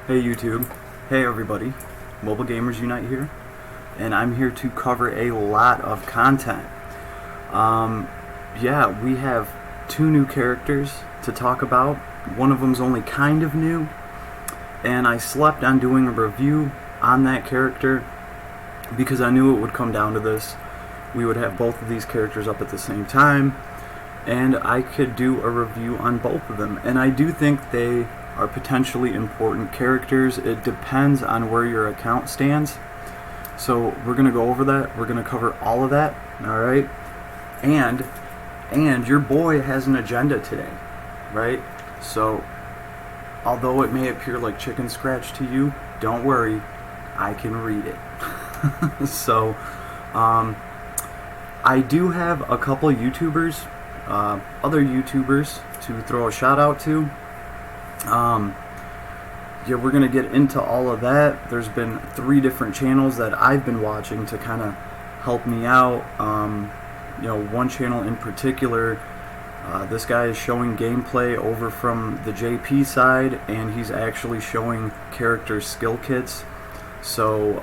Hey YouTube, hey everybody, Mobile Gamers Unite here, and I'm here to cover a lot of content. Yeah, we have two new characters to talk about. One of them's only kind of new, and I slept on doing a review on that character because I knew it would come down to this. We would have both of these characters up at the same time, and I could do a review on both of them, and I do think they are potentially important characters. It depends on where your account stands. So we're going to go over that. We're going to cover all of that. Alright? And your boy has an agenda today. Right? So although it may appear like chicken scratch to you, don't worry. I can read it. So I do have a couple YouTubers, other YouTubers to throw a shout out to. Yeah, we're going to get into all of that. There's been 3 different channels that I've been watching to kind of help me out. One channel in particular, this guy is showing gameplay over from the JP side, and he's actually showing character skill kits. So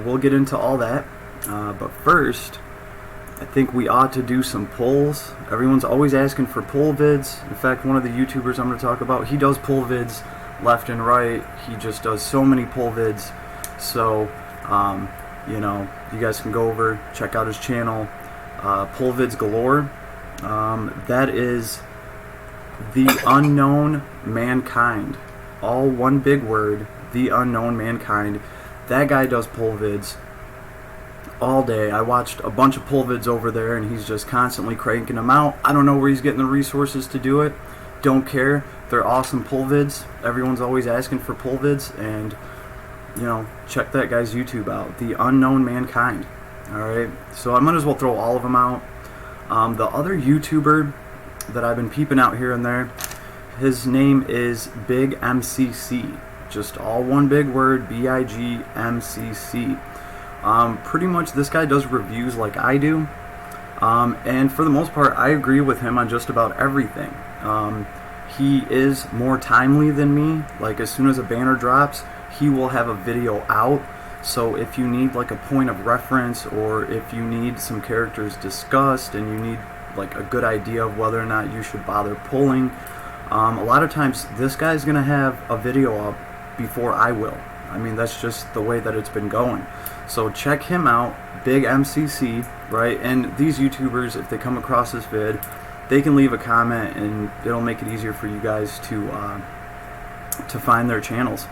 we'll get into all that. But first, I think we ought to do some polls. Everyone's always asking for poll vids. In fact, one of the YouTubers I'm going to talk about, he does poll vids left and right. He just does so many poll vids. So, you guys can go over, check out his channel, poll vids galore. That is The Unknown Mankind. All one big word, The Unknown Mankind. That guy does poll vids all day. I watched a bunch of poll vids over there, and he's just constantly cranking them out. I don't know where he's getting the resources to do it. Don't care. They're awesome poll vids. Everyone's always asking for poll vids, and check that guy's YouTube out, The Unknown Mankind. Alright, so I might as well throw all of them out. The other YouTuber that I've been peeping out here and there, his name is Big MCC. Just all one big word, BIGMCC. Pretty much this guy does reviews like I do, and for the most part I agree with him on just about everything. He is more timely than me. Like, as soon as a banner drops, he will have a video out. So if you need like a point of reference, or if you need some characters discussed and you need like a good idea of whether or not you should bother pulling, a lot of times this guy's gonna have a video up before I will. I mean, that's just the way that it's been going. So check him out, Big MCC, right? And these YouTubers, if they come across this vid, they can leave a comment, and it'll make it easier for you guys to find their channels.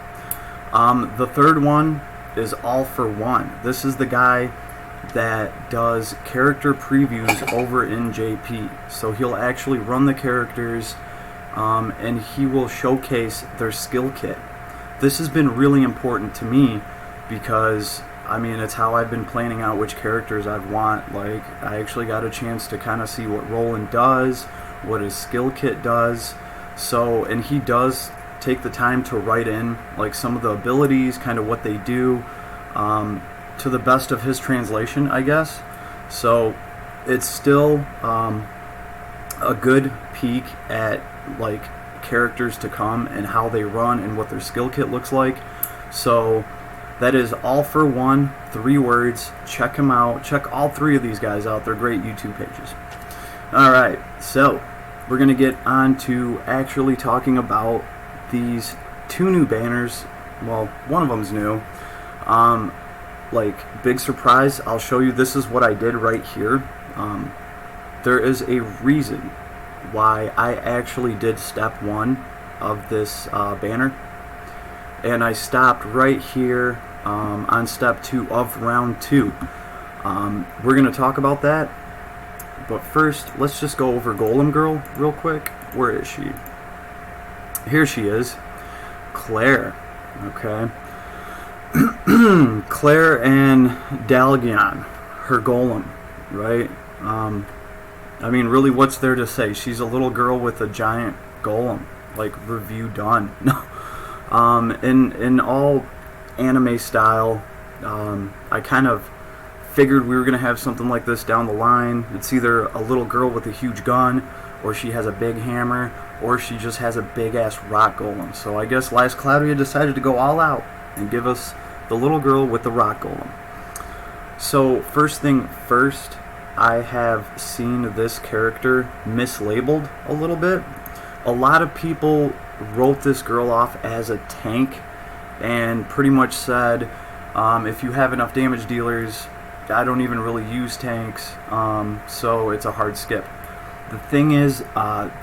The third one is All for One. This is the guy that does character previews over in JP. So he'll actually run the characters, and he will showcase their skill kit. This has been really important to me because, I mean, it's how I've been planning out which characters I'd want. Like, I actually got a chance to kind of see what Roland does, what his skill kit does. So, and he does take the time to write in like some of the abilities, kind of what they do, to the best of his translation, I guess. So it's still a good peek at like characters to come and how they run and what their skill kit looks like. So that is All for One, 3 words. Check him out. Check all 3 of these guys out. They're great YouTube pages. Alright, so we're going to get on to actually talking about these 2 new banners. Well, one of them's new. Like, big surprise, I'll show you. This is what I did right here. There is a reason why I actually did step 1 of this banner, and I stopped right here on step 2 of round 2. We're going to talk about that, but first let's just go over Golem Girl real quick. Where is she? Here she is, Claire. Okay. Claire and Dalgion, her golem, right? I mean, really, what's there to say? She's a little girl with a giant golem. Like, review done. No. In all anime style, I kind of figured we were going to have something like this down the line. It's either a little girl with a huge gun, or she has a big hammer, or she just has a big ass rock golem. So I guess last Cloudia decided to go all out and give us the little girl with the rock golem. So first thing first, I have seen this character mislabeled a little bit. A lot of people wrote this girl off as a tank and pretty much said, if you have enough damage dealers, I don't even really use tanks, so it's a hard skip. The thing is,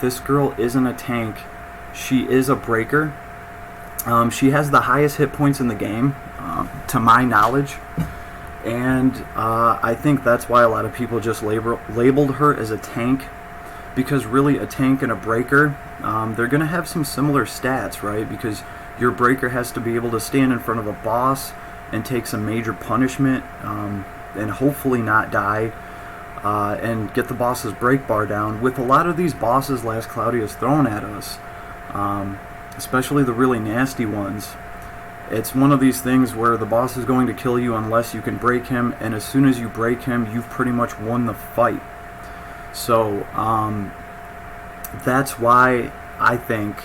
this girl isn't a tank. She is a breaker. She has the highest hit points in the game, to my knowledge. And I think that's why a lot of people just labeled her as a tank. Because really, a tank and a breaker, they're going to have some similar stats, right? Because your breaker has to be able to stand in front of a boss and take some major punishment, and hopefully not die, and get the boss's break bar down. With a lot of these bosses last Cloudia's thrown at us, especially the really nasty ones, it's one of these things where the boss is going to kill you unless you can break him, and as soon as you break him, you've pretty much won the fight. So that's why I think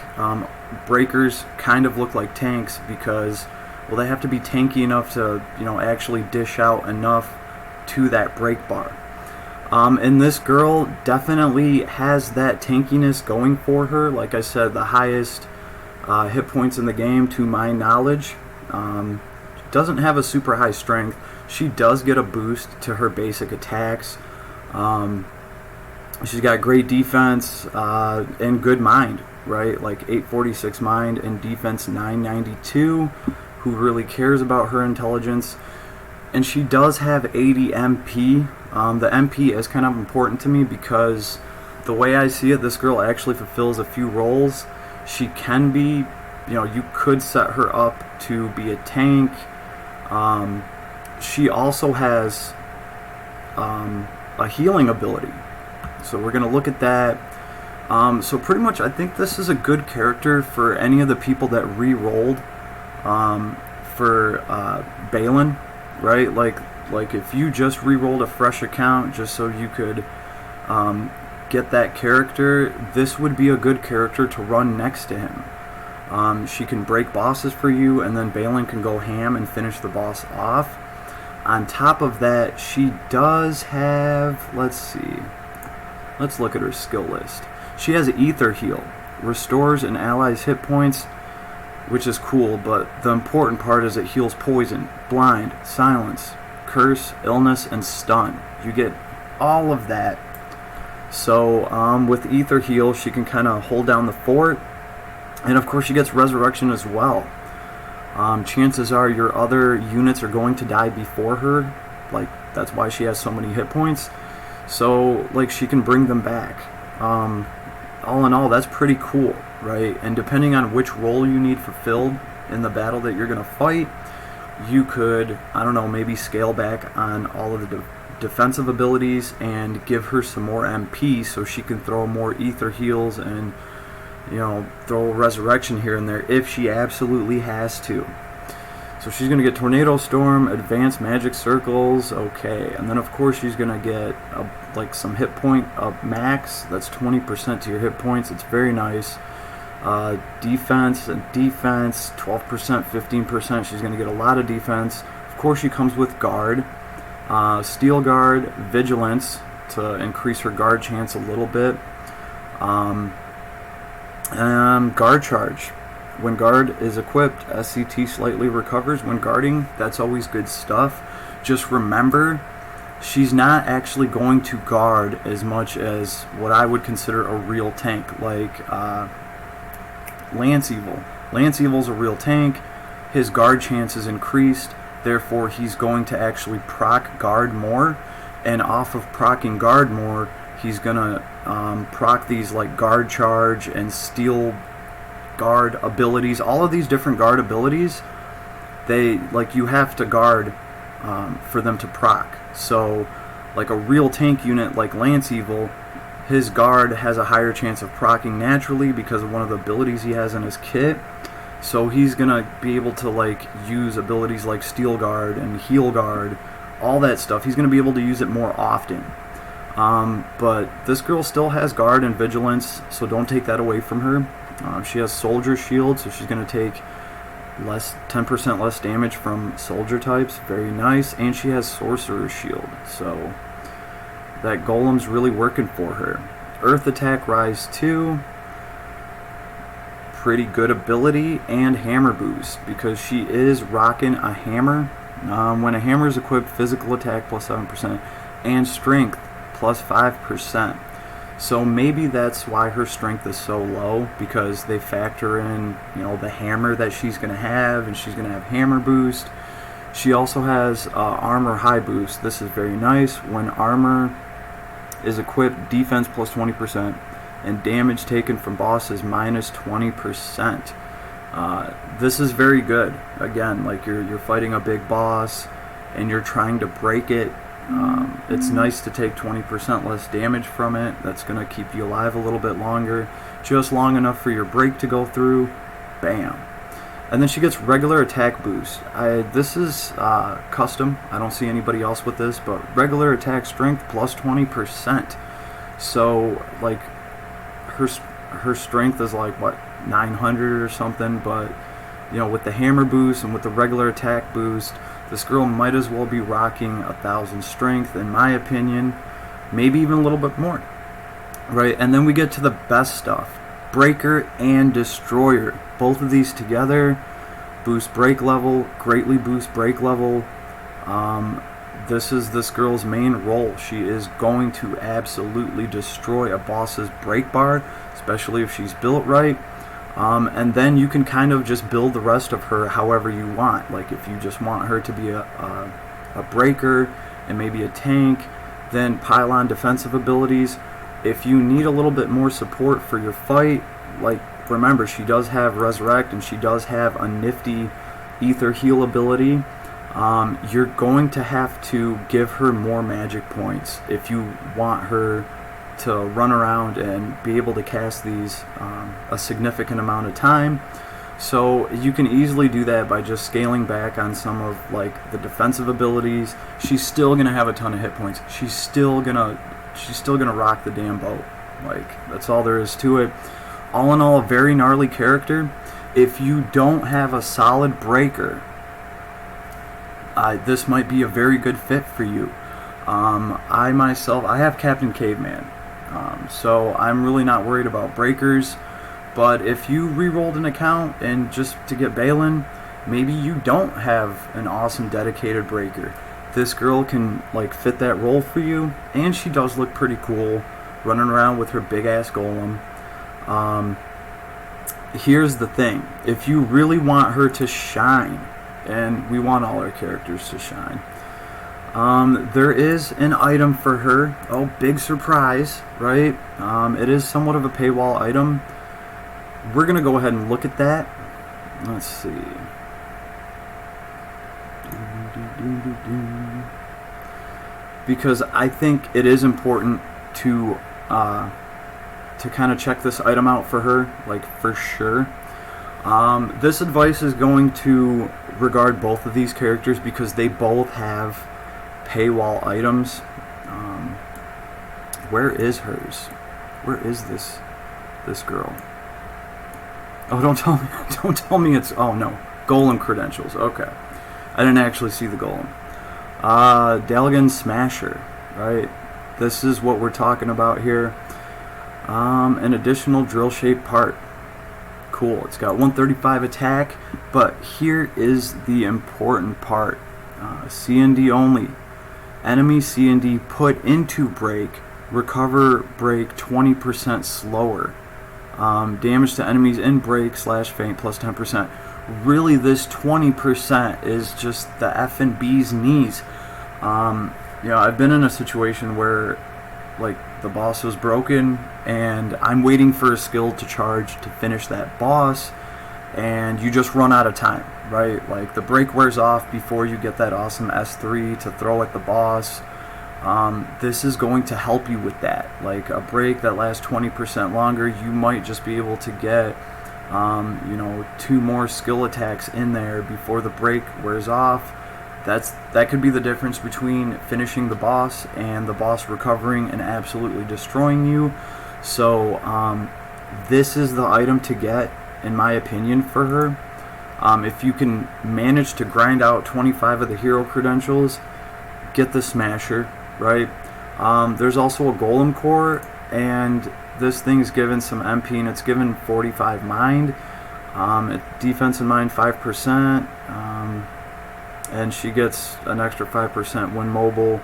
breakers kind of look like tanks, because, well, they have to be tanky enough to, actually dish out enough to that break bar. And this girl definitely has that tankiness going for her. Like I said, the highest hit points in the game to my knowledge. Doesn't have a super high strength. She does get a boost to her basic attacks. She's got great defense and good mind, right? Like 846 mind and defense 992. Who really cares about her intelligence? And she does have 80 MP. The MP is kind of important to me because the way I see it, this girl actually fulfills a few roles. She can be, you could set her up to be a tank. She also has a healing ability. So we're going to look at that. So pretty much I think this is a good character for any of the people that re-rolled for Balin, right? Like if you just re-rolled a fresh account just so you could get that character, this would be a good character to run next to him. She can break bosses for you, and then Balin can go ham and finish the boss off. On top of that, she does have, let's look at her skill list. She has Ether Heal, restores an ally's hit points, which is cool, but the important part is it heals poison, blind, silence, curse, illness, and stun. You get all of that. So with Ether Heal, she can kind of hold down the fort, and of course she gets Resurrection as well. Chances are your other units are going to die before her, like that's why she has so many hit points. So like she can bring them back. All in all, that's pretty cool, right? And depending on which role you need fulfilled in the battle that you're going to fight, you could, I don't know, maybe scale back on all of the defensive abilities and give her some more MP so she can throw more Ether Heals and, throw Resurrection here and there if she absolutely has to. So she's going to get Tornado Storm, Advanced Magic Circles, okay. And then of course she's going to get like some hit point up max. That's 20% to your hit points. It's very nice. Defense and defense, 12%, 15%. She's going to get a lot of defense. Of course she comes with Guard. Steel Guard, Vigilance to increase her guard chance a little bit. Guard Charge. When Guard is equipped, SCT slightly recovers when guarding. That's always good stuff. Just remember, she's not actually going to guard as much as what I would consider a real tank, like Lance Evil. Lance Evil's a real tank. His guard chance is increased, therefore he's going to actually proc guard more, and off of procking guard more, he's gonna proc these like Guard Charge and Steel Guard abilities. All of these different guard abilities, they, like, you have to guard for them to proc. So like a real tank unit like Lance Evil, his guard has a higher chance of proccing naturally because of one of the abilities he has in his kit. So he's gonna be able to like use abilities like Steel Guard and Heal Guard, all that stuff. He's gonna be able to use it more often. But this girl still has guard and vigilance, so don't take that away from her. She has soldier shield, so she's going to take 10% less damage from soldier types. Very nice. And she has sorcerer shield, so that golem's really working for her. Earth attack rise 2. Pretty good ability, and hammer boost because she is rocking a hammer. When a hammer is equipped, physical attack plus 7% and strength plus 5%. So maybe that's why her strength is so low, because they factor in, the hammer that she's going to have, and she's going to have hammer boost. She also has armor high boost. This is very nice. When armor is equipped, defense plus 20% and damage taken from bosses minus 20%. This is very good. Again, like you're fighting a big boss and you're trying to break it. It's nice to take 20% less damage from it. That's going to keep you alive a little bit longer, just long enough for your break to go through. Bam. And then she gets regular attack boost. This is custom. I don't see anybody else with this, but regular attack strength plus 20%. So like her strength is like what, 900 or something, but with the hammer boost and with the regular attack boost, this girl might as well be rocking 1,000 strength, in my opinion, maybe even a little bit more, right? And then we get to the best stuff: Breaker and Destroyer. Both of these together boost break level, greatly boost break level. This is this girl's main role. She is going to absolutely destroy a boss's break bar, especially if she's built right. And then you can kind of just build the rest of her however you want. Like if you just want her to be a breaker and maybe a tank, then pile on defensive abilities. If you need a little bit more support for your fight, like remember, she does have Resurrect and she does have a nifty Ether Heal ability. You're going to have to give her more magic points if you want her to run around and be able to cast these a significant amount of time. So you can easily do that by just scaling back on some of like the defensive abilities. She's still gonna have a ton of hit points. She's still gonna rock the damn boat. Like, that's all there is to it. All in all, a very gnarly character. If you don't have a solid breaker, this might be a very good fit for you. I myself, I have Captain Caveman, so I'm really not worried about breakers. But if you re-rolled an account and just to get Balin, maybe you don't have an awesome dedicated breaker. This girl can like fit that role for you, and she does look pretty cool running around with her big ass golem. Here's the thing: if you really want her to shine, and we want all our characters to shine, there is an item for her. Oh, big surprise, right? It is somewhat of a paywall item. We're gonna go ahead and look at that. Let's see. Because I think it is important to kind of check this item out for her, like for sure. This advice is going to regard both of these characters because they both have paywall items. Where is hers? Where is this girl? Oh, don't tell me it's, oh no, Golem credentials. Okay, I didn't actually see the Golem. Dalgan Smasher, right? This is what we're talking about here. An additional drill shaped part. Cool. It's got 135 attack, but here is the important part. C&D only. Enemy C&D put into break, recover break 20% slower. Damage to enemies in break / faint plus 10%. Really, this 20% is just the F and B's knees. I've been in a situation where like the boss was broken and I'm waiting for a skill to charge to finish that boss, and you just run out of time, right? Like the break wears off before you get that awesome S3 to throw at the boss. This is going to help you with that. Like a break that lasts 20% longer, you might just be able to get 2 more skill attacks in there before the break wears off. that could be the difference between finishing the boss and the boss recovering and absolutely destroying you. So this is the item to get, in my opinion, for her. If you can manage to grind out 25 of the hero credentials, get the Smasher, right? There's also a Golem core, and this thing's given some MP, and it's given 45 mind, defense and mind 5%, and she gets an extra 5% when mobile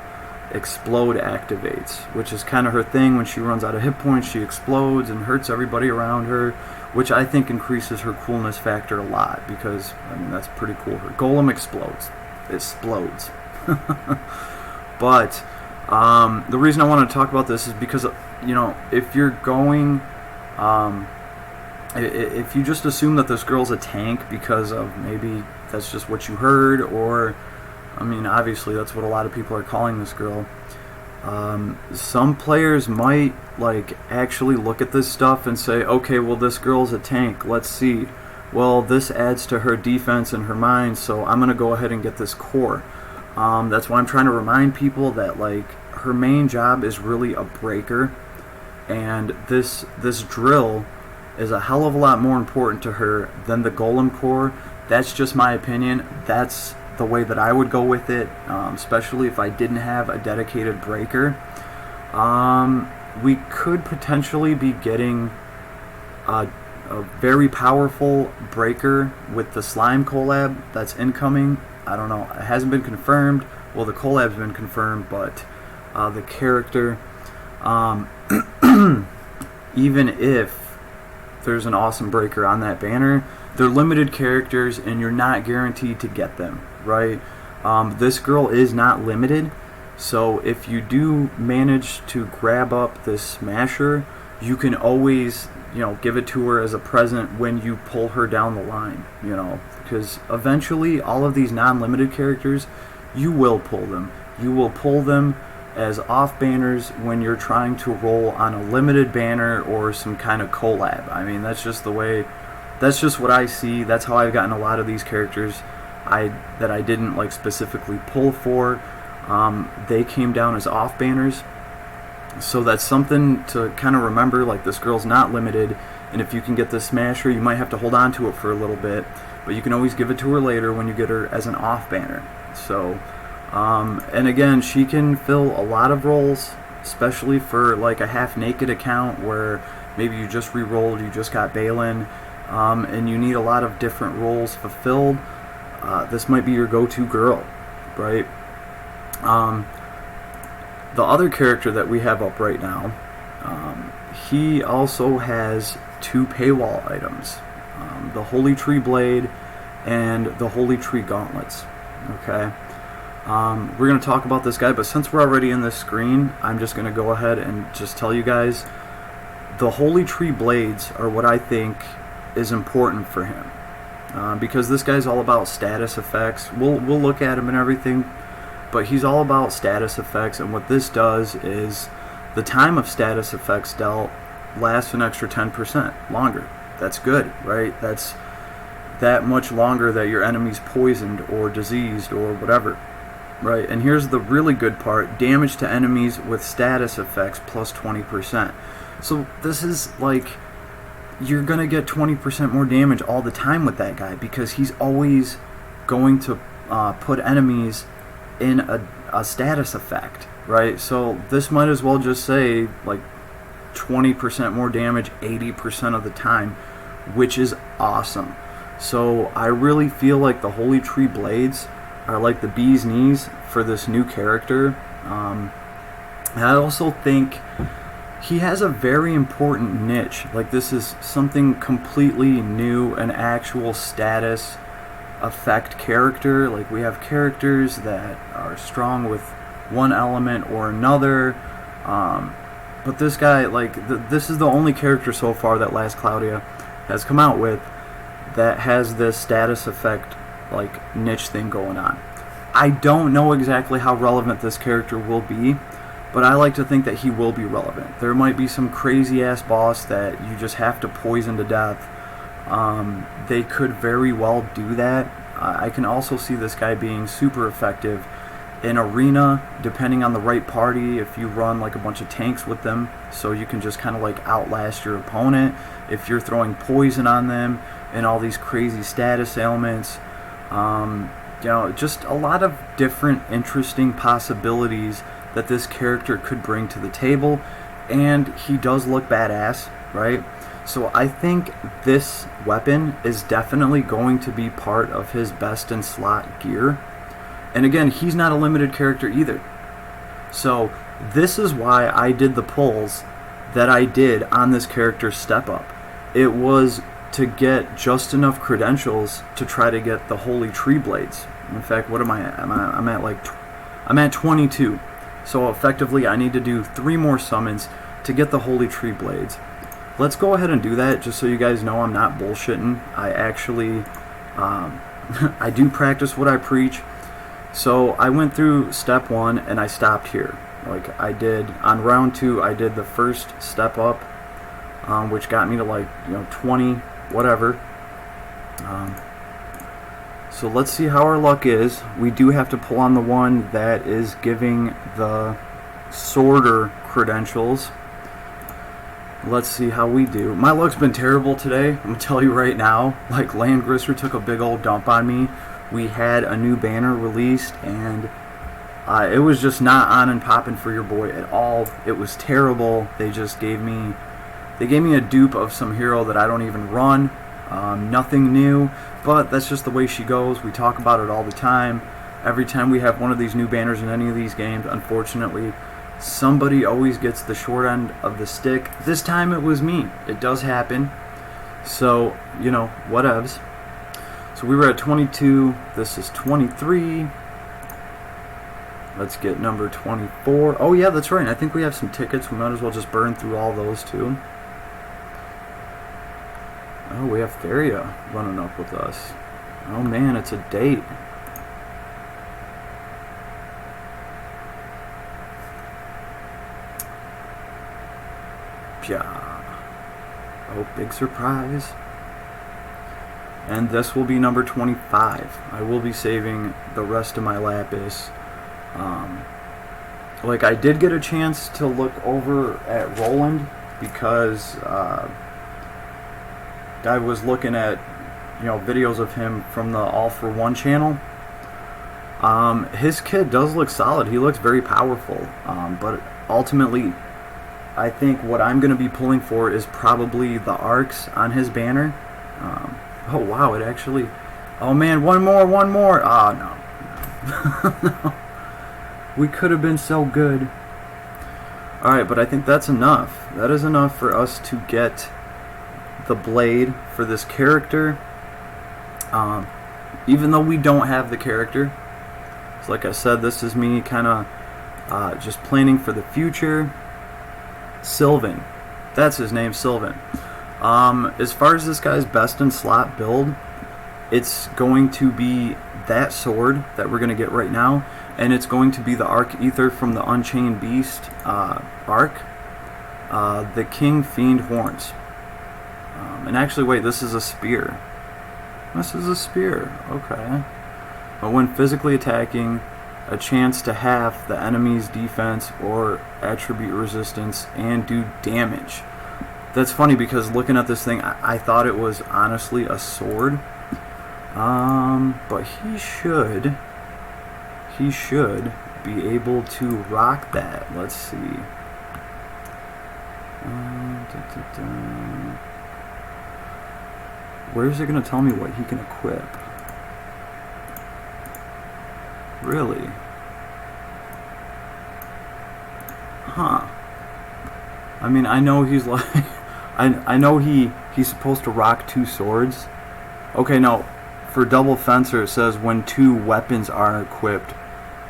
explode activates, which is kind of her thing. When she runs out of hit points, she explodes and hurts everybody around her, which I think increases her coolness factor a lot, because I mean, that's pretty cool. Her Golem explodes. But the reason I want to talk about this is because, you know, if you're going, if you just assume that this girl's a tank because of maybe that's just what you heard, or, I mean, obviously that's what a lot of people are calling this girl. Some players might like actually look at this stuff and say, okay, well, this girl's a tank, let's see. Well, this adds to her defense and her mind, so I'm gonna go ahead and get this core. That's why I'm trying to remind people that, like, her main job is really a breaker, and this drill is a hell of a lot more important to her than the Golem core. That's just my opinion. That's the way that I would go with it, especially if I didn't have a dedicated breaker. We could potentially be getting a very powerful breaker with the slime collab that's incoming. I don't know, it hasn't been confirmed. Well, the collab's been confirmed, but the character, even if there's an awesome breaker on that banner, they're limited characters and you're not guaranteed to get them, right? This girl is not limited, so if you do manage to grab up this Smasher, you can always, you know, give it to her as a present when you pull her down the line, you know, because eventually all of these non-limited characters, you will pull them. You will pull them as off banners when you're trying to roll on a limited banner or some kind of collab. I mean, that's just the way, that's just what I see. That's how I've gotten a lot of these characters that I didn't like specifically pull for. They came down as off banners. So that's something to kind of remember, like, this girl's not limited, and if you can get the Smasher, you might have to hold on to it for a little bit, but you can always give it to her later when you get her as an off banner. So, and again, she can fill a lot of roles, especially for like a half-naked account where maybe you just re-rolled, you just got Balin, and you need a lot of different roles fulfilled. This might be your go-to girl, right? The other character that we have up right now, he also has 2 paywall items, the Holy Tree Blade and the Holy Tree Gauntlets. Okay, we're going to talk about this guy, but since we're already in this screen, I'm just going to go ahead and just tell you guys, the Holy Tree Blades are what I think is important for him, because this guy's all about status effects. We'll look at him and everything, but he's all about status effects, and what this does is the time of status effects dealt lasts an extra 10% longer. That's good, right? That's that much longer that your enemy's poisoned or diseased or whatever, right? And here's the really good part: damage to enemies with status effects plus 20%. So this is like, you're gonna get 20% more damage all the time with that guy, because he's always going to put enemies in a status effect, right? So this might as well just say like 20% more damage 80% of the time, which is awesome. So I really feel like the Holy Tree Blades are like the bee's knees for this new character. And I also think he has a very important niche. Like, this is something completely new, an actual status effect character. Like, we have characters that are strong with one element or another, but this guy, like, this is the only character so far that Last Cloudia has come out with that has this status effect, like, niche thing going on. I don't know exactly how relevant this character will be, but I like to think that he will be relevant. There might be some crazy ass boss that you just have to poison to death. They could very well do that. I can also see this guy being super effective in arena, depending on the right party. If you run like a bunch of tanks with them, so you can just kind of like outlast your opponent. If you're throwing poison on them and all these crazy status ailments, just a lot of different interesting possibilities that this character could bring to the table. And he does look badass, right? So I think this weapon is definitely going to be part of his best in slot gear. And again, he's not a limited character either. So this is why I did the pulls that I did on this character's step up. It was to get just enough credentials to try to get the Holy Tree Blades. In fact, what am I at? I'm at 22. So effectively, I need to do 3 more summons to get the Holy Tree Blades. Let's go ahead and do that, just so you guys know I'm not bullshitting. I actually, I do practice what I preach. So I went through step 1 and I stopped here. Like I did on round 2, I did the first step up, which got me to like 20 whatever. So let's see how our luck is. We do have to pull on the one that is giving the sorter credentials. Let's see how we do. My luck's been terrible today. I'm gonna tell you right now. Like Landgrisser took a big old dump on me. We had a new banner released and it was just not on and popping for your boy at all. It was terrible. They just gave me a dupe of some hero that I don't even run. Nothing new, but that's just the way she goes. We talk about it all the time. Every time we have one of these new banners in any of these games, unfortunately, somebody always gets the short end of the stick. This time it was me. It does happen. So, whatevs. So we were at 22. This is 23. Let's get number 24. Oh yeah, that's right. I think we have some tickets. We might as well just burn through all those too. Oh, we have Theria running up with us. Oh man, it's a date. Pya. Oh, big surprise. And this will be number 25. I will be saving the rest of my Lapis. Like I did get a chance to look over at Roland because I was looking at videos of him from the All for One channel. His kid does look solid. He looks very powerful. But ultimately, I think what I'm going to be pulling for is probably the arcs on his banner. Oh wow, it actually. Oh man, one more. Ah, no. No. We could have been so good. Alright, but I think that's enough. That is enough for us to get the blade for this character. Even though we don't have the character. So like I said, this is me kind of just planning for the future. Sylvan. That's his name, Sylvan. As far as this guy's best in slot build, it's going to be that sword that we're going to get right now. And it's going to be the Arc Ether from the Unchained Beast arc. The King Fiend Horns. And actually, wait, this is a spear. This is a spear. Okay. But when physically attacking, a chance to half the enemy's defense or attribute resistance and do damage. That's funny because looking at this thing, I thought it was honestly a sword. But he should be able to rock that. Let's see. Where is it going to tell me what he can equip? Really? Huh. I mean, I know he's like... I know he's supposed to rock 2 swords. Okay, no. For double fencer, it says when 2 weapons are equipped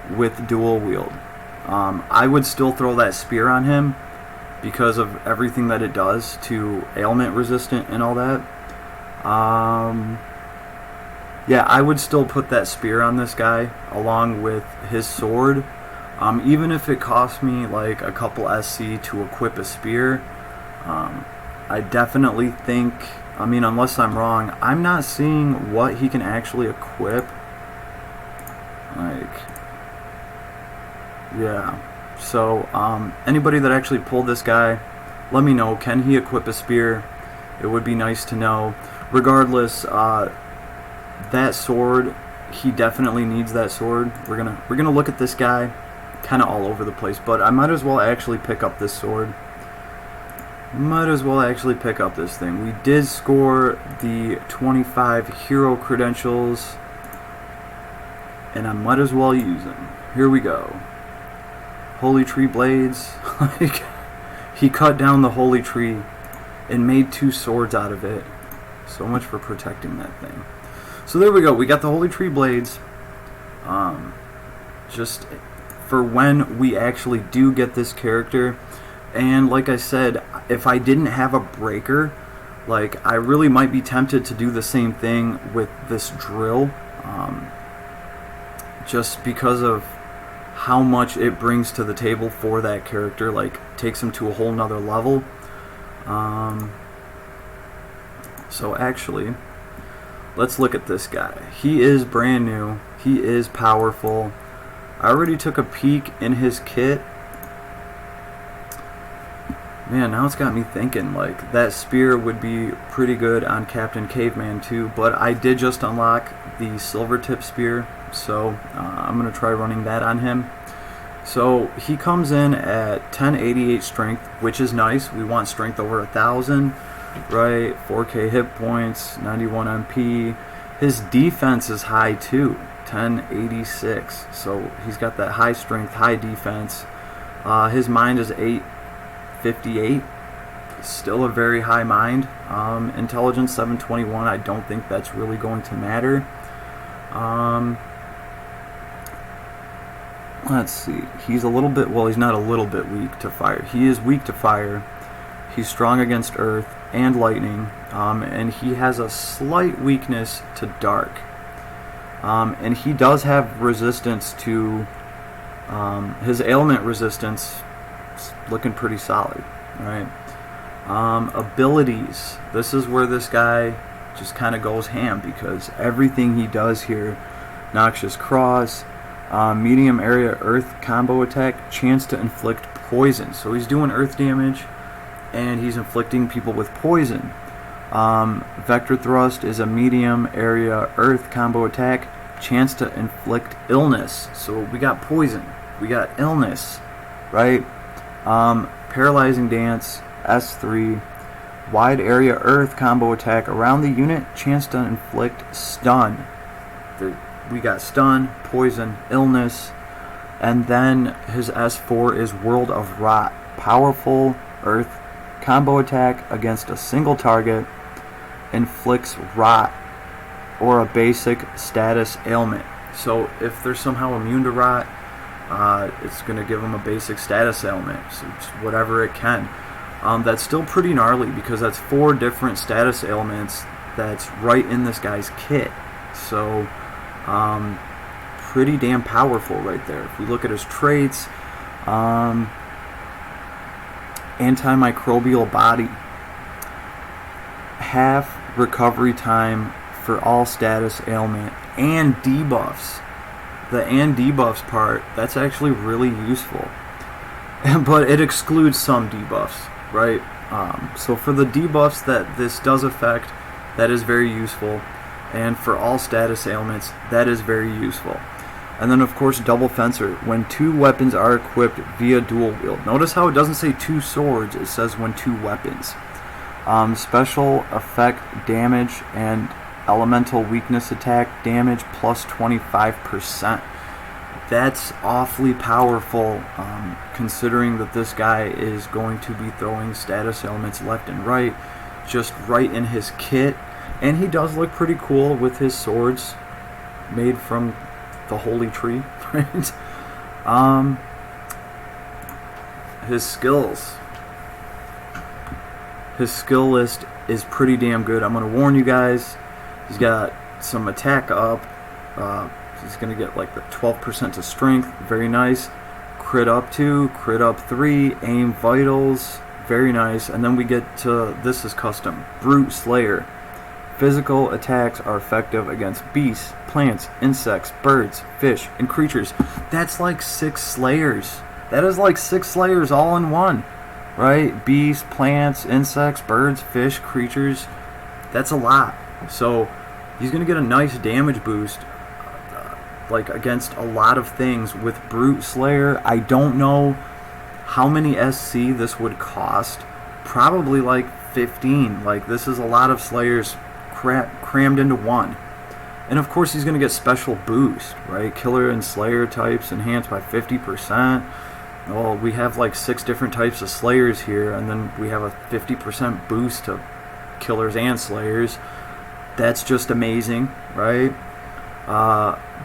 with dual wield. I would still throw that spear on him because of everything that it does to ailment resistant and all that. Yeah, I would still put that spear on this guy along with his sword. Even if it cost me like a couple SC to equip a spear, I definitely think I mean, unless I'm wrong, I'm not seeing what he can actually equip. Like, yeah. So, anybody that actually pulled this guy, let me know. Can he equip a spear? It would be nice to know. Regardless, that sword, he definitely needs that sword. We're gonna look at this guy, kind of all over the place, but I might as well actually pick up this sword. Might as well actually pick up this thing. We did score the 25 hero credentials, and I might as well use them. Here we go. Holy tree blades. Like, he cut down the holy tree and made 2 swords out of it. So much for protecting that thing. So there we go. We got the holy tree blades. Just for when we actually do get this character. And like I said, if I didn't have a breaker, like, I really might be tempted to do the same thing with this drill, just because of how much it brings to the table for that character. Like, takes him to a whole nother level. So actually, let's look at this guy. He is brand new. He is powerful. I already took a peek in his kit. Man, now it's got me thinking, like, that spear would be pretty good on Captain Caveman too, but I did just unlock the silver tip spear, so I'm going to try running that on him. So he comes in at 1088 strength, which is nice. We want strength over 1,000, right? 4k hit points, 91 MP. His defense is high too, 1086, so he's got that high strength, high defense. His mind is 858, still a very high mind. Intelligence 721, I don't think that's really going to matter. Let's see, he's a little bit, well, he's not a little bit weak to fire. He is weak to fire. He's strong against earth and lightning, and he has a slight weakness to dark. And he does have resistance to, his ailment resistance is looking pretty solid, right? Abilities, this is where this guy just kind of goes ham, because everything he does here, Noxious Cross, medium area earth combo attack, chance to inflict poison. So he's doing earth damage, and he's inflicting people with poison. Vector Thrust is a medium area earth combo attack, chance to inflict illness. So we got poison, we got illness, right? Paralyzing Dance, S3, wide area earth combo attack around the unit, chance to inflict stun. We got stun, poison, illness, and then his S4 is World of Rot, powerful earth combo attack against a single target, inflicts rot or a basic status ailment. So if they're somehow immune to rot, it's going to give them a basic status ailment, so it's whatever it can. That's still pretty gnarly, because that's 4 different status ailments that's right in this guy's kit. So pretty damn powerful right there. If we look at his traits, antimicrobial body, half recovery time for all status ailment, and debuffs. The and debuffs part, that's actually really useful, but it excludes some debuffs, right? So for the debuffs that this does affect, that is very useful, and for all status ailments, that is very useful. And then of course double fencer, when 2 weapons are equipped via dual wield. Notice how it doesn't say 2 swords, it says when 2 weapons. Special effect damage and elemental weakness attack damage plus 25%. That's awfully powerful, considering that this guy is going to be throwing status ailments left and right, just right in his kit. And he does look pretty cool with his swords made from the holy tree, right? His skills. His skill list is pretty damn good. I'm going to warn you guys, he's got some attack up. He's going to get like the 12% to strength. Very nice. Crit up 2, crit up 3, aim vitals. Very nice. And then we get to, this is custom, Brute Slayer. Physical attacks are effective against beasts, plants, insects, birds, fish, and creatures. That's like 6 slayers. That is like 6 slayers all in one, right? Beasts, plants, insects, birds, fish, creatures. That's a lot. So he's going to get a nice damage boost like against a lot of things with Brute Slayer. I don't know how many SC this would cost. Probably like 15. Like, this is a lot of slayers crammed into one. And of course he's going to get special boost, right? Killer and Slayer types enhanced by 50%. Well, we have like 6 different types of Slayers here, and then we have a 50% boost to Killers and Slayers. That's just amazing, right?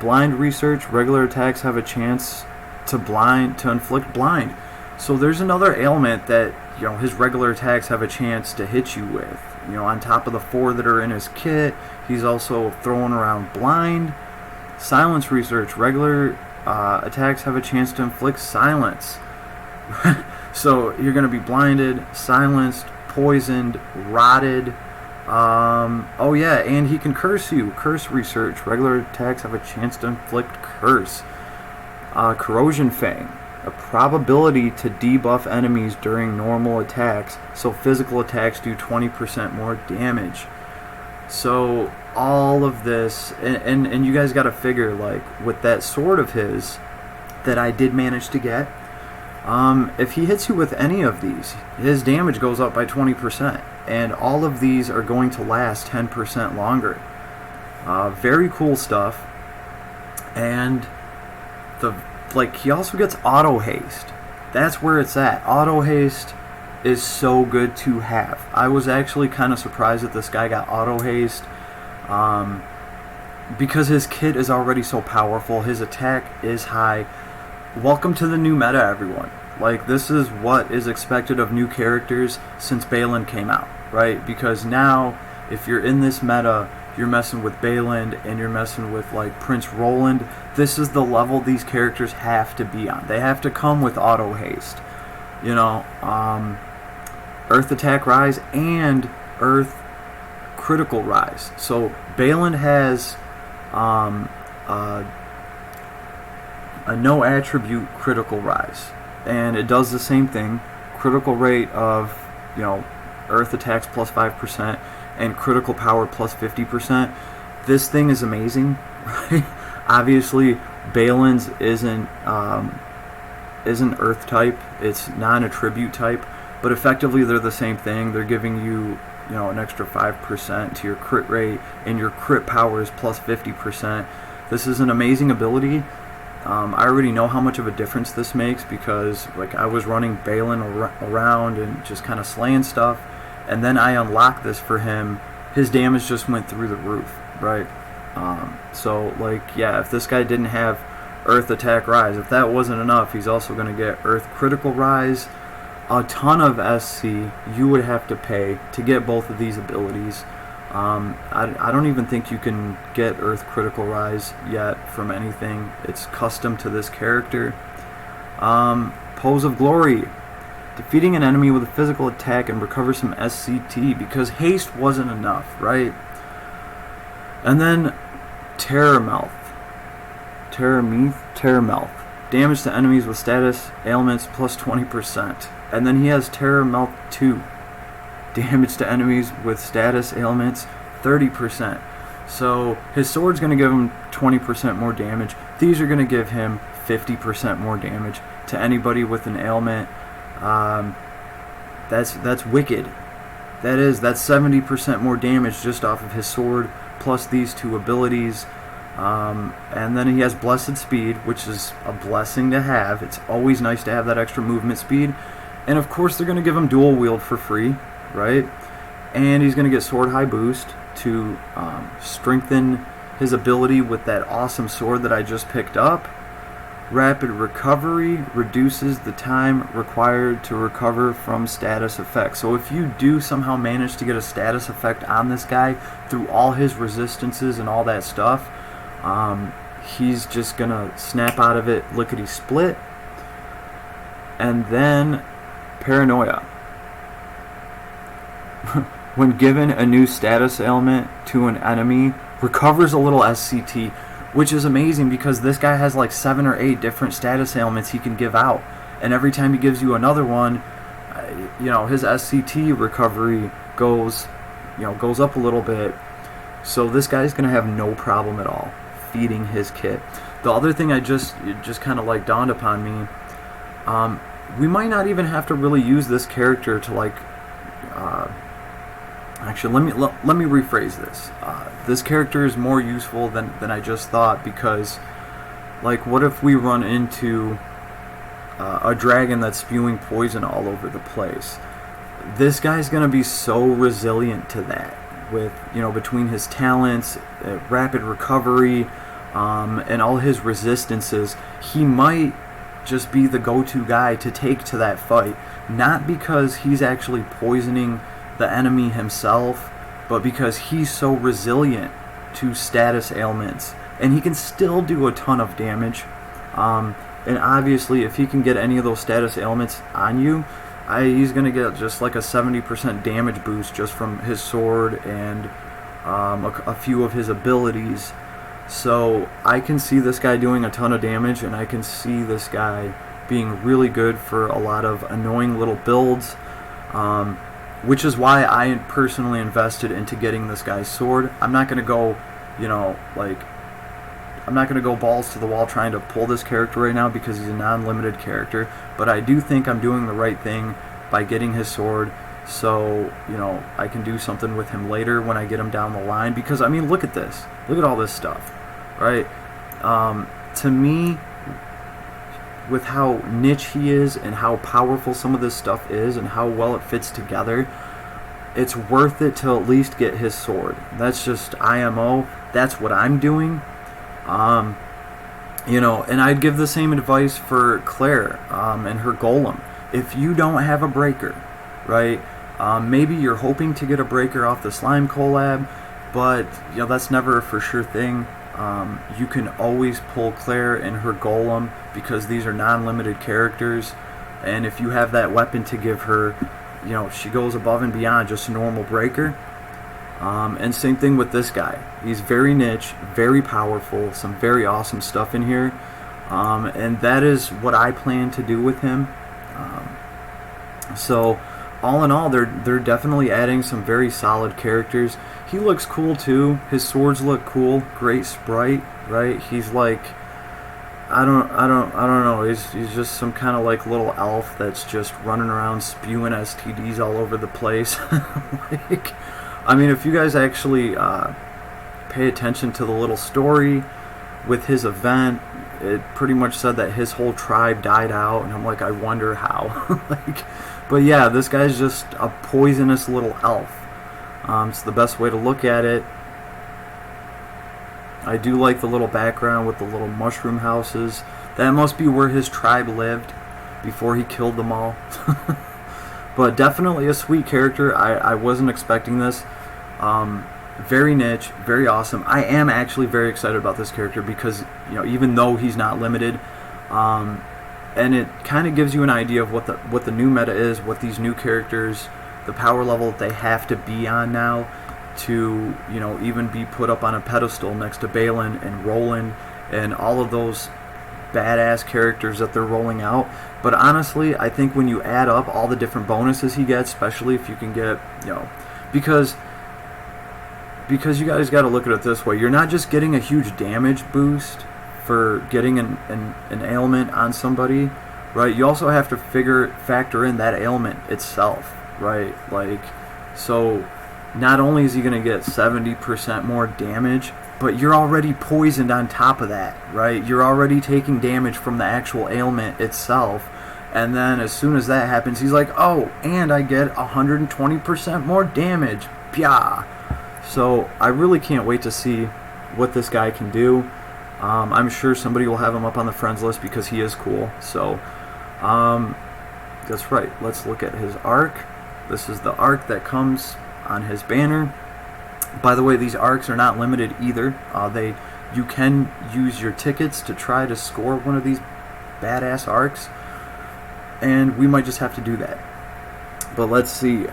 Blind research. Regular attacks have a chance to inflict blind. So there's another ailment that, you know, his regular attacks have a chance to hit you with. You know, on top of the 4 that are in his kit, he's also throwing around blind. Silence research. Regular attacks have a chance to inflict silence. So you're going to be blinded, silenced, poisoned, rotted. Oh yeah, and he can curse you. Curse research. Regular attacks have a chance to inflict curse. Corrosion Fang. A probability to debuff enemies during normal attacks, so physical attacks do 20% more damage. So all of this, and you guys got to figure, like, with that sword of his that I did manage to get, if he hits you with any of these, his damage goes up by 20%, and all of these are going to last 10% longer. Very cool stuff. And he also gets auto haste. That's where it's at. Auto haste is so good to have. I was actually kind of surprised that this guy got auto haste, because his kit is already so powerful. His attack is high. Welcome to the new meta, everyone. Like, this is what is expected of new characters since Balin came out, right? Because now, if you're in this meta, you're messing with Balin and you're messing with like Prince Roland. This is the level these characters have to be on. They have to come with auto haste, you know, Earth Attack Rise and Earth Critical Rise. So Balin has a no attribute critical rise, and it does the same thing. Critical rate of, you know, Earth attacks plus 5%. And critical power plus 50%. This thing is amazing, right? Obviously, Balin's isn't Earth type. It's non-attribute type, but effectively they're the same thing. They're giving you, you know, an extra 5% to your crit rate, and your crit power is plus 50%. This is an amazing ability. I already know how much of a difference this makes because, like, I was running Balin around and just kind of slaying stuff. And then I unlocked this for him. His damage just went through the roof, right? So, like, yeah, if this guy didn't have Earth Attack Rise, if that wasn't enough, he's also going to get Earth Critical Rise. A ton of SC you would have to pay to get both of these abilities. I don't even think you can get Earth Critical Rise yet from anything. It's custom to this character. Pose of Glory. Defeating an enemy with a physical attack and recover some SCT, because haste wasn't enough, right? And then Terramouth. Damage to enemies with status ailments plus 20%. And then he has Terramouth 2. Damage to enemies with status ailments 30%. So his sword's going to give him 20% more damage. These are going to give him 50% more damage to anybody with an ailment. That's wicked. That's 70% more damage just off of his sword, plus these 2 abilities. And then he has Blessed Speed, which is a blessing to have. It's always nice to have that extra movement speed. And of course they're going to give him Dual Wield for free, right? And he's going to get Sword High Boost to strengthen his ability with that awesome sword that I just picked up. Rapid Recovery reduces the time required to recover from status effects. So if you do somehow manage to get a status effect on this guy through all his resistances and all that stuff, he's just going to snap out of it lickety-split. And then Paranoia. when given a new status ailment to an enemy, recovers a little SCT, which is amazing because this guy has like 7 or 8 different status ailments he can give out, and every time he gives you another one, his SCT recovery goes up a little bit. So this guy's gonna have no problem at all feeding his kit. The other thing it just kind of like dawned upon me, we might not even have to really use this character to like. Actually, let me rephrase this. This character is more useful than I just thought, because, like, what if we run into a dragon that's spewing poison all over the place? This guy's gonna be so resilient to that, with between his talents, rapid recovery, and all his resistances. He might just be the go-to guy to take to that fight, not because he's actually poisoning the enemy himself, but because he's so resilient to status ailments, and he can still do a ton of damage. And obviously, if he can get any of those status ailments on you, he's going to get just like a 70% damage boost just from his sword and a few of his abilities. So I can see this guy doing a ton of damage, and I can see this guy being really good for a lot of annoying little builds, which is why I personally invested into getting this guy's sword. I'm not going to go, I'm not going to go balls to the wall trying to pull this character right now because he's a non-limited character, but I do think I'm doing the right thing by getting his sword, so, I can do something with him later when I get him down the line, because, I mean, look at this. Look at all this stuff, right? To me, with how niche he is and how powerful some of this stuff is and how well it fits together, it's worth it to at least get his sword. That's just IMO. That's what I'm doing. And I'd give the same advice for Claire and her Golem. If you don't have a breaker, right, maybe you're hoping to get a breaker off the Slime collab, but that's never a for sure thing. You can always pull Claire and her Golem because these are non-limited characters, and if you have that weapon to give her, she goes above and beyond just a normal breaker. And same thing with this guy. He's very niche, very powerful, some very awesome stuff in here, and that is what I plan to do with him. So all in all, they're definitely adding some very solid characters. He looks cool too. His swords look cool. Great sprite, right? He's like, I don't know. He's just some kind of like little elf that's just running around spewing STDs all over the place. I mean, if you guys actually pay attention to the little story with his event, it pretty much said that his whole tribe died out, and I'm like, I wonder how. But yeah, this guy's just a poisonous little elf. It's the best way to look at it. I do like the little background with the little mushroom houses. That must be where his tribe lived before he killed them all. But definitely a sweet character. I wasn't expecting this. Very niche, very awesome. I am actually very excited about this character because, even though he's not limited, and it kind of gives you an idea of what the new meta is, what these new characters, the power level that they have to be on now to, even be put up on a pedestal next to Balin and Roland and all of those badass characters that they're rolling out. But honestly, I think when you add up all the different bonuses he gets, especially if you can get, because you guys got to look at it this way. You're not just getting a huge damage boost for getting an ailment on somebody, right? You also have to factor in that ailment itself, right? So not only is he going to get 70% more damage, but you're already poisoned on top of that, right? You're already taking damage from the actual ailment itself, and then as soon as that happens, he's like, oh, and I get 120% more damage. Pya! So I really can't wait to see what this guy can do. I'm sure somebody will have him up on the friends list because he is cool. So that's right. Let's look at his arc. This is the arc that comes on his banner. By the way, these arcs are not limited either. You can use your tickets to try to score one of these badass arcs, and we might just have to do that. But let's see,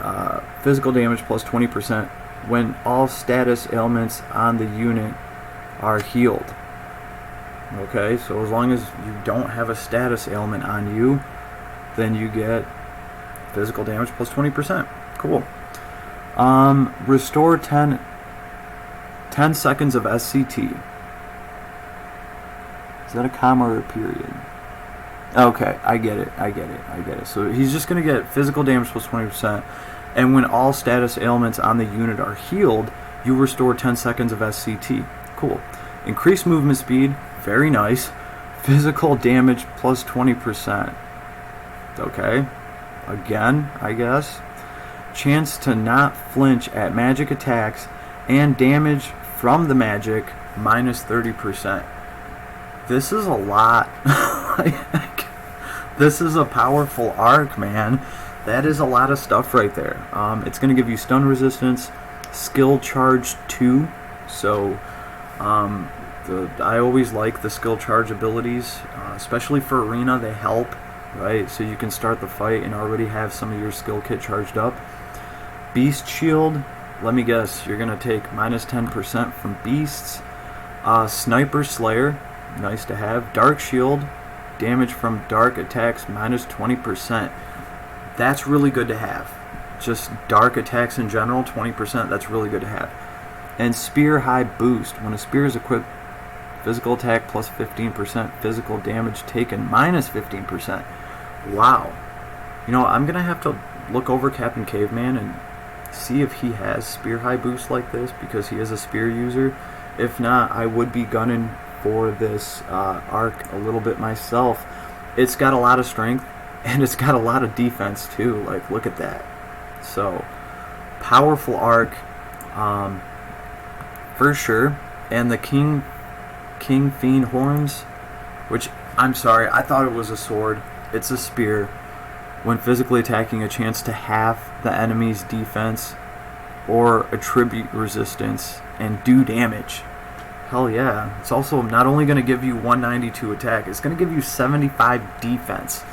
physical damage plus 20% when all status ailments on the unit are healed. Okay, so as long as you don't have a status ailment on you, then you get physical damage plus 20%. Cool. Restore 10 seconds of SCT. Is that a comma or a period? Okay, I get it. So he's just going to get physical damage plus 20%, and when all status ailments on the unit are healed, you restore 10 seconds of SCT. Cool. Increased movement speed, very nice. Physical damage plus 20%. Okay, again, I guess. Chance to not flinch at magic attacks and damage from the magic minus 30%. This is a lot. This is a powerful arc, man. That is a lot of stuff right there. It's going to give you stun resistance, skill charge 2. So I always like the skill charge abilities, especially for arena. They help, right? So you can start the fight and already have some of your skill kit charged up. Beast shield. Let me guess, you're going to take minus 10% from beasts. Sniper slayer. Nice to have. Dark shield. Damage from dark attacks minus 20%. That's really good to have. Just dark attacks in general, 20%, that's really good to have. And spear high boost. When a spear is equipped, physical attack plus 15%, physical damage taken minus 15%. Wow. You know, I'm going to have to look over Captain Caveman and see if he has spear high boost like this, because he is a spear user. If not, I would be gunning for this arc a little bit myself. It's got a lot of strength and it's got a lot of defense too. Like, look at that. So powerful arc, for sure. And the King Fiend horns, which, I'm sorry, I thought it was a sword. It's a spear. When physically attacking, a chance to halve the enemy's defense or attribute resistance and do damage. Hell yeah. It's also not only going to give you 192 attack, it's going to give you 75 defense.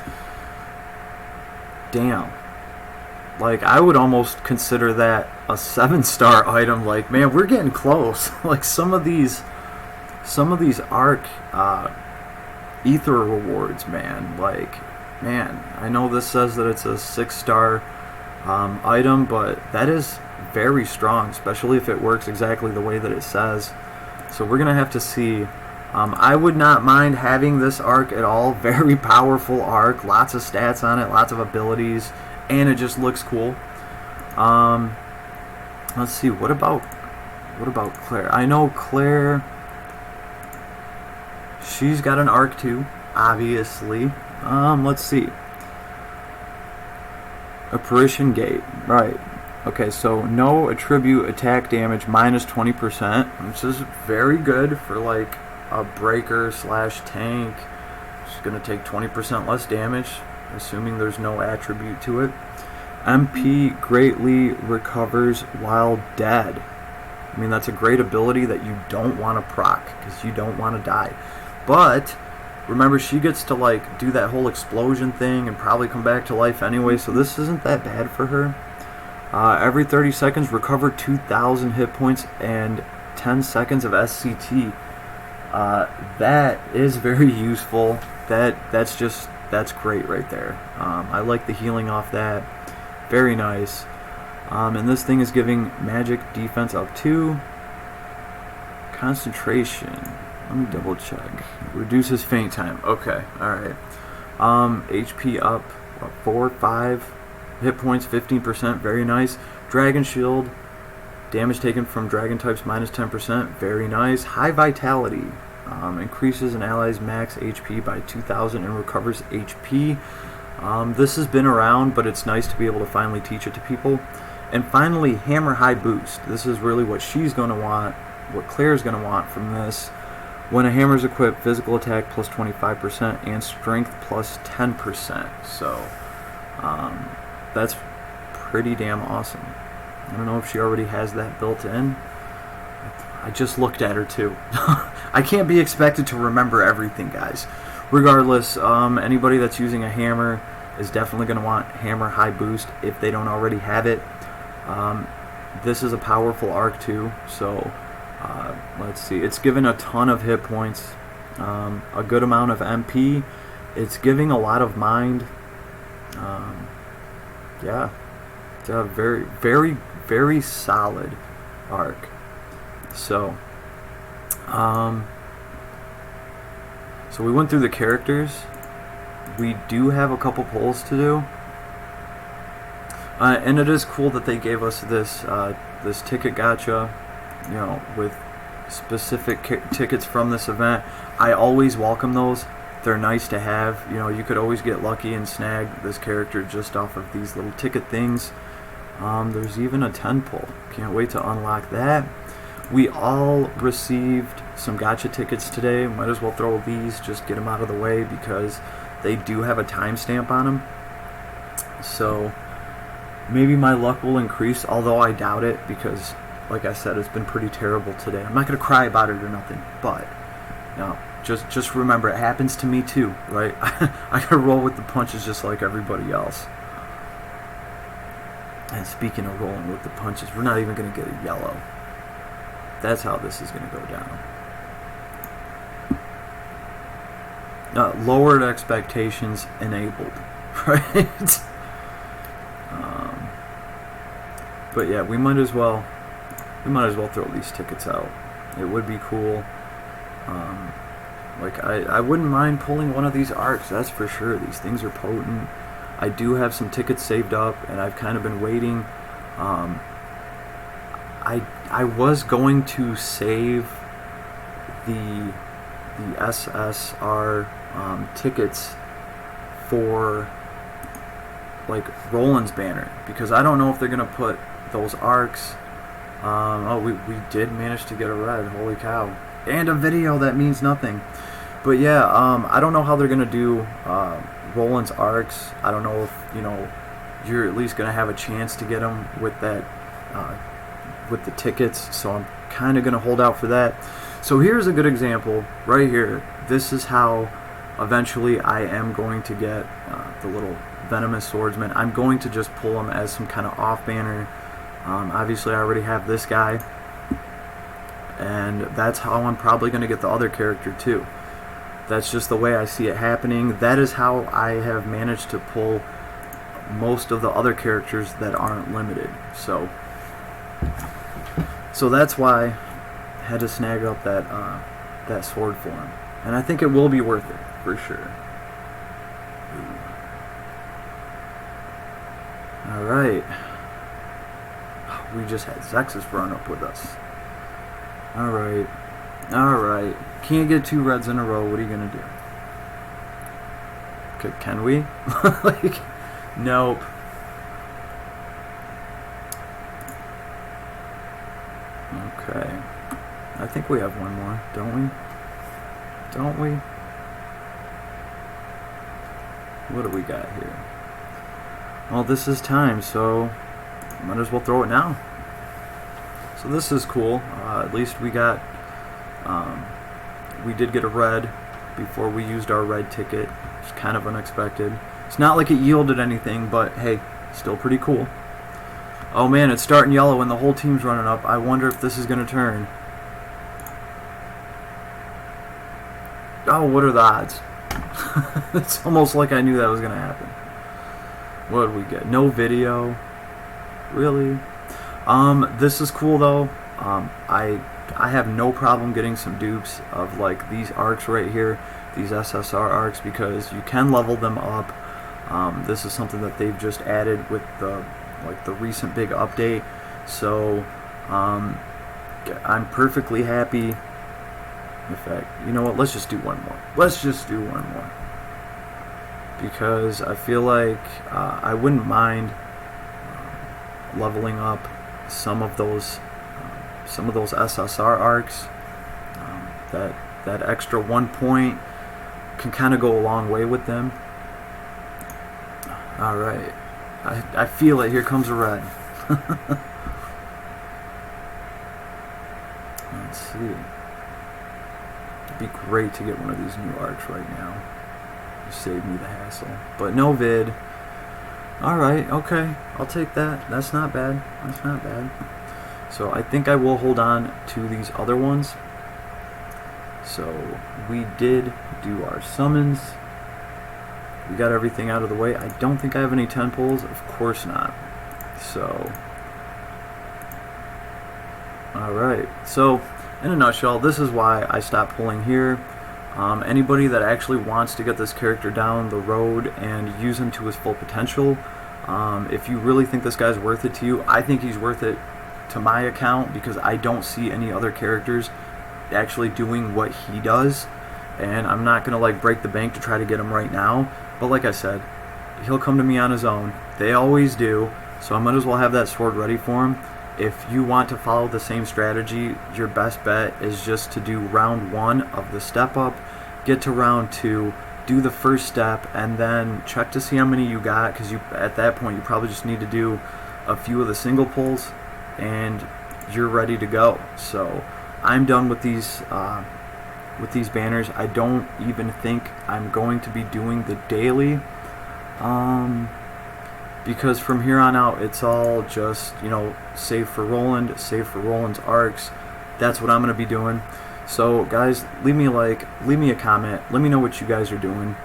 Damn. Like, I would almost consider that a 7-star item. Like, man, we're getting close. Like, some of these arc ether rewards, man. Like, man, I know this says that it's a 6-star item, but that is very strong, especially if it works exactly the way that it says. So we're going to have to see. I would not mind having this arc at all. Very powerful arc. Lots of stats on it. Lots of abilities. And it just looks cool. Let's see. What about Claire? I know Claire. She's got an arc too, obviously. Let's see. Apparition Gate. Right. Okay, so no attribute attack damage minus 20%, which is very good for like a breaker / tank. It's going to take 20% less damage, assuming there's no attribute to it. MP greatly recovers while dead. I mean, that's a great ability that you don't want to proc, because you don't want to die. But remember, she gets to like do that whole explosion thing and probably come back to life anyway, so this isn't that bad for her. Every 30 seconds, recover 2,000 hit points and 10 seconds of SCT. That is very useful. That's great right there. I like the healing off that. Very nice. And this thing is giving magic defense up to concentration. Let me double check. Reduces faint time. Okay, alright. HP up 4, 5. Hit points 15%, very nice. Dragon Shield, damage taken from dragon types minus 10%, very nice. High Vitality, increases an ally's max HP by 2,000 and recovers HP. This has been around, but it's nice to be able to finally teach it to people. And finally, Hammer High Boost. This is really what she's going to want, what Claire's going to want from this. When a hammer is equipped, physical attack plus 25% and strength plus 10%. So, that's pretty damn awesome. I don't know if she already has that built in. I just looked at her too. I can't be expected to remember everything, guys. Regardless, anybody that's using a hammer, is definitely going to want Hammer High Boost if they don't already have it. This is a powerful arc too, so let's see. It's given a ton of hit points, a good amount of MP. It's giving a lot of mind. Yeah, it's a very, very, very solid arc. So, so we went through the characters. We do have a couple polls to do, and it is cool that they gave us this this ticket gacha, you know, with specific tickets from this event. I always welcome those. They're nice to have. You know, you could always get lucky and snag this character just off of these little ticket things. There's even a 10 pull. Can't wait to unlock that. We all received some gacha tickets today. Might as well throw these, just get them out of the way, because they do have a timestamp on them. So maybe my luck will increase, although I doubt it, because like I said, it's been pretty terrible today. I'm not going to cry about it or nothing, but no, just remember, it happens to me too, right? I got to roll with the punches just like everybody else. And speaking of rolling with the punches, we're not even going to get a yellow. That's how this is going to go down. Lowered expectations enabled, right? But yeah, we might as well throw these tickets out. It would be cool. Like I wouldn't mind pulling one of these arcs, that's for sure. These things are potent. I do have some tickets saved up, and I've kind of been waiting. I was going to save the SSR tickets for like Roland's banner, because I don't know if they're gonna put those arcs. Oh, we did manage to get a red. Holy cow! And a video that means nothing. But yeah, I don't know how they're gonna do Roland's arcs. I don't know if, you know, you're at least gonna have a chance to get them with that with the tickets. So I'm kind of gonna hold out for that. So here's a good example right here. This is how eventually I am going to get the little venomous swordsman. I'm going to just pull him as some kind of off banner. Obviously I already have this guy, and that's how I'm probably going to get the other character too. That's just the way I see it happening. That is how I have managed to pull most of the other characters that aren't limited. So that's why I had to snag up that sword for him, and I think it will be worth it for sure. All right. We just had Zexus run up with us. Alright. Alright. Can't get 2 reds in a row. What are you going to do? Can we? Like, nope. Okay. I think we have one more, don't we? Don't we? What do we got here? Well, this is time, so might as well throw it now. So this is cool. At least we got, we did get a red before we used our red ticket. It's kind of unexpected. It's not like it yielded anything, but hey, still pretty cool. Oh man, it's starting yellow and the whole team's running up. I wonder if this is going to turn. Oh, what are the odds? It's almost like I knew that was going to happen. What did we get? No video. Really? This is cool though. I have no problem getting some dupes of like these arcs right here, these SSR arcs, because you can level them up. This is something that they've just added with the recent big update. So I'm perfectly happy. In fact, you know what? Let's just do one more. Let's just do one more, because I feel like I wouldn't mind leveling up some of those SSR arcs. That extra 1 point can kind of go a long way with them. All right, I feel it. Here comes a red. Let's see. It'd be great to get one of these new arcs right now. Save me the hassle. But no vid. Alright, okay. I'll take that. That's not bad. That's not bad. So I think I will hold on to these other ones. So we did do our summons. We got everything out of the way. I don't think I have any 10 pulls. Of course not. So, alright. So, in a nutshell, this is why I stopped pulling here. Anybody that actually wants to get this character down the road and use him to his full potential, if you really think this guy's worth it to you, I think he's worth it to my account because I don't see any other characters actually doing what he does, and I'm not going to like break the bank to try to get him right now, but like I said, he'll come to me on his own. They always do, so I might as well have that sword ready for him. If you want to follow the same strategy, your best bet is just to do round 1 of the step up, get to round 2, do the first step, and then check to see how many you got, because at that point you probably just need to do a few of the single pulls and you're ready to go. So I'm done with these banners. I don't even think I'm going to be doing the daily, because from here on out it's all just, you know, save for Roland, save for Roland's arcs. That's what I'm going to be doing. So guys, leave me a like, leave me a comment, let me know what you guys are doing.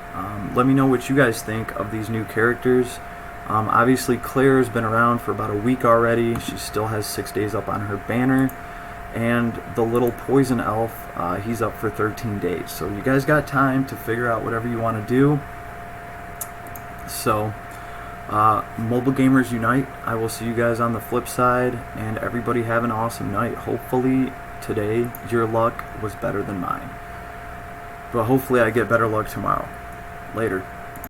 Let me know what you guys think of these new characters. Obviously Claire's been around for about a week already. She still has 6 days up on her banner. And the little poison elf, he's up for 13 days. So you guys got time to figure out whatever you want to do. So, Mobile Gamers Unite. I will see you guys on the flip side, and everybody have an awesome night. Hopefully today your luck was better than mine. But hopefully I get better luck tomorrow. Later.